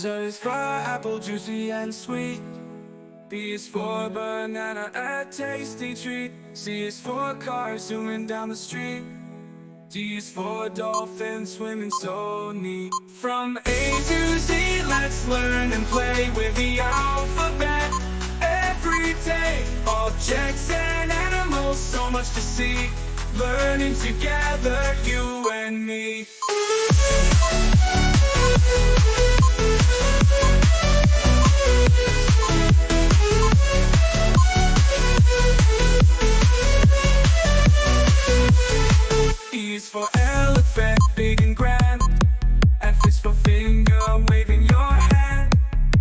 A is for apple, juicy and sweet. B is for banana, a tasty treat. C is for car, zooming down the street. D is for dolphin, swimming so neat. From A to Z, let's learn and play with the alphabet. Every day, objects and animals, so much to see. Learning together, you and me. E is for elephant, big and grand. F is for finger, waving your hand.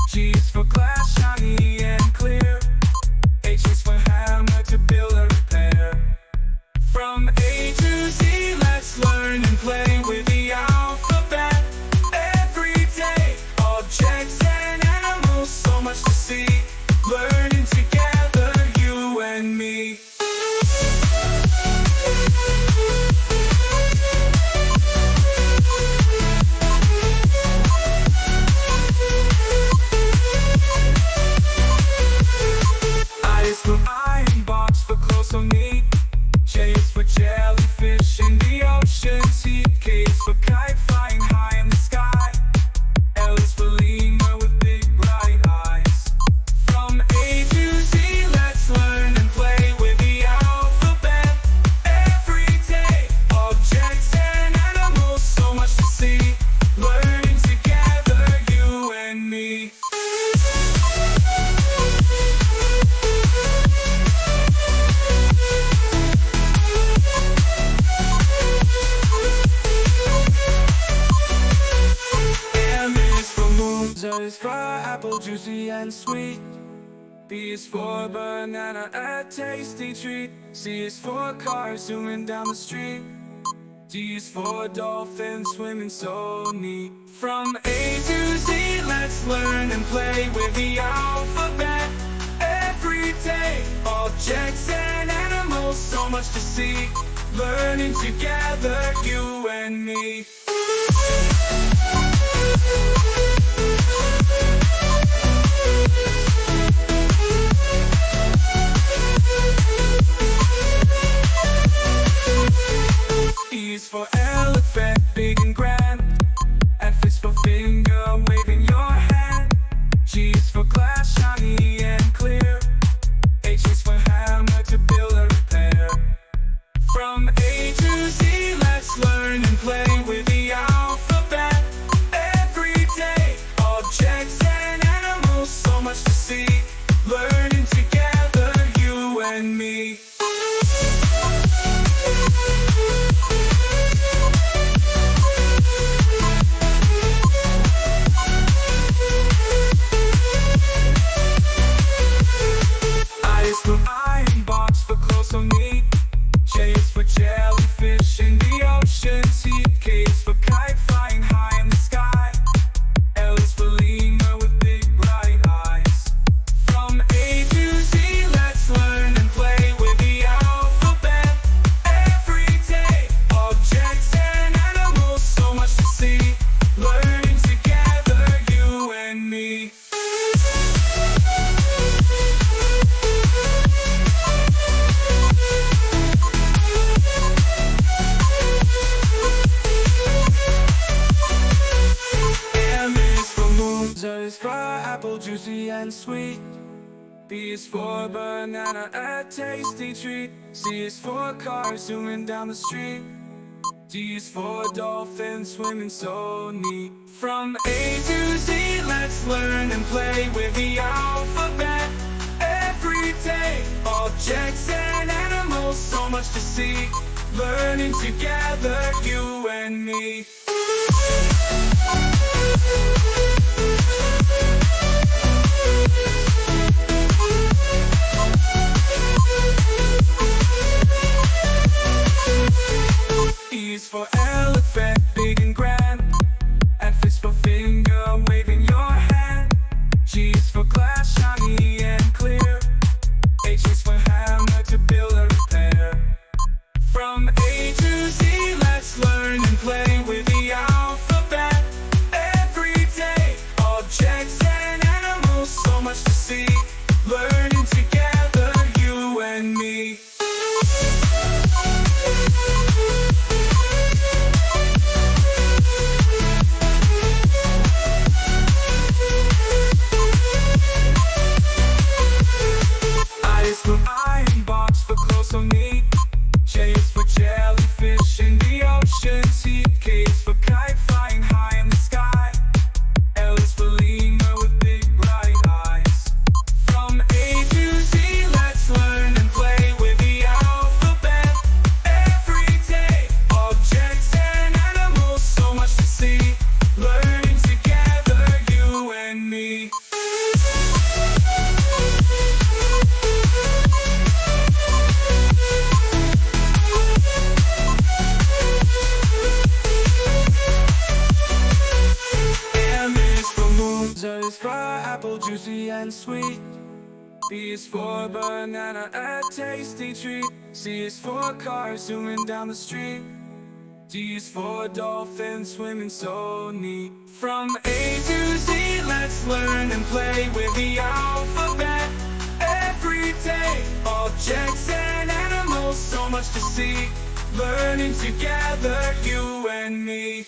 G is for glass, shiny and clear. H is for hammer, to build and repair. From A to Z, let's learn and play with the alphabet. Every day, objects and animals, so much to see. Learning together, you and me. I is for iron box, for clothes so neat. J is for jellyfish in the ocean deep. K is for kite, flying high in the sky. L is for lemur with big bright eyes. From A to Z, let's learn and play with the alphabet. Every day, objects and animals, so much to see. Learning together, you and me. A is for apple, juicy and sweet. B is for banana, a tasty treat. C is for car, zooming down the street. D is for dolphin, swimming so neat. From A to Z, let's learn and play with the alphabet. Every day, objects and animals, so much to see. Learning together, you and me. E is for elephant, big and grand. F is for finger, waving your hand. G is for glass, shiny and clear. H is for hammer, to build and repair. From A to Z, let's learn and play with the alphabet. Every day, objects and animals, so much to see. Learning together, you and me. I is for iron box, for clothes so neat. J is for jellyfish in the ocean deep. K is for kite, flying high in the sky. L is for lemur with big bright eyes. From A to Z, let's learn and play with the alphabet. Every day, objects and animals, so much to see. Learning together, you and me. A is for apple, juicy and sweet. B is for banana, a tasty treat. C is for car, zooming down the street. D is for dolphin, swimming so neat. From A to Z, let's learn and play with the alphabet. Every day, objects and animals, so much to see. Learning together, you and me. E is for elephant, big and grand. F is for finger, waving your hand. G is for glass, shiny and clear. H is for hammer, to build and repair. From A to Z, let's learn and play with the alphabet. Every day, Z is for apple, juicy and sweet. B is for banana, a tasty treat. C is for car, zooming down the street. D is for dolphin, swimming so neat. From A to Z, let's learn and play with the alphabet. Every day, objects and animals, so much to see. Learning together, you and me.